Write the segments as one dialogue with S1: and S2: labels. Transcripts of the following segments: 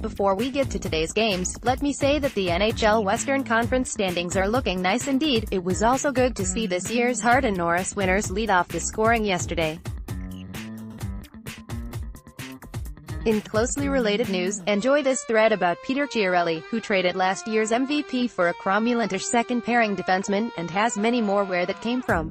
S1: before we get to today's games, let me say that the NHL Western Conference standings are looking nice indeed. It was also good to see this year's Hart and Norris winners lead off the scoring yesterday. In closely related news, enjoy this thread about Peter Chiarelli, who traded last year's MVP for a cromulentish second-pairing defenseman, and has many more where that came from.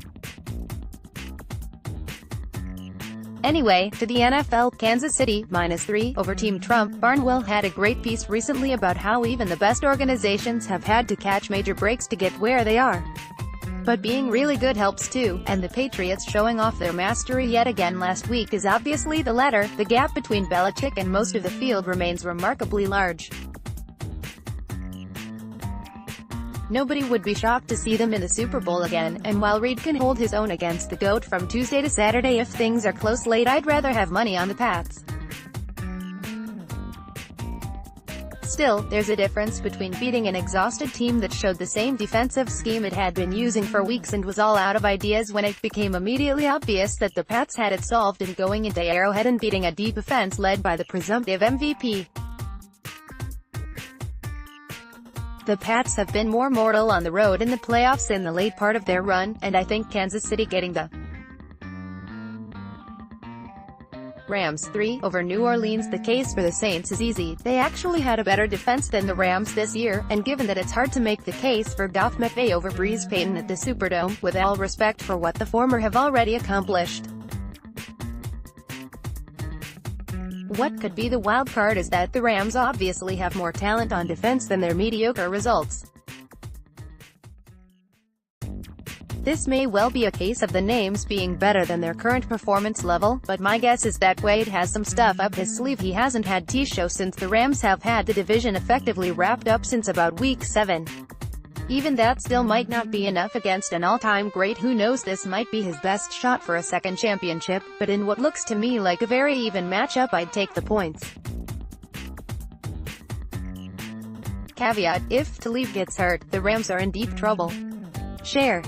S1: Anyway, to the NFL, Kansas City, -3, over Team Trump. Barnwell had a great piece recently about how even the best organizations have had to catch major breaks to get where they are. But being really good helps too, and the Patriots showing off their mastery yet again last week is obviously the latter. The gap between Belichick and most of the field remains remarkably large. Nobody would be shocked to see them in the Super Bowl again, and while Reid can hold his own against the GOAT from Tuesday to Saturday if things are close late, I'd rather have money on the Pats. Still, there's a difference between beating an exhausted team that showed the same defensive scheme it had been using for weeks and was all out of ideas when it became immediately obvious that the Pats had it solved, and going into Arrowhead and beating a deep offense led by the presumptive MVP. The Pats have been more mortal on the road in the playoffs in the late part of their run, and I think Kansas City getting the Rams 3 over New Orleans. The case for the Saints is easy. They actually had a better defense than the Rams this year, and given that it's hard to make the case for Goff McVay over Breeze Payton at the Superdome, with all respect for what the former have already accomplished. What could be the wild card is that the Rams obviously have more talent on defense than their mediocre results. This may well be a case of the names being better than their current performance level, but my guess is that Wade has some stuff up his sleeve he hasn't had to show since the Rams have had the division effectively wrapped up since about Week 7. Even that still might not be enough against an all-time great. Who knows, this might be his best shot for a second championship, but in what looks to me like a very even matchup, I'd take the points. Caveat: if Talib gets hurt, the Rams are in deep trouble. Share.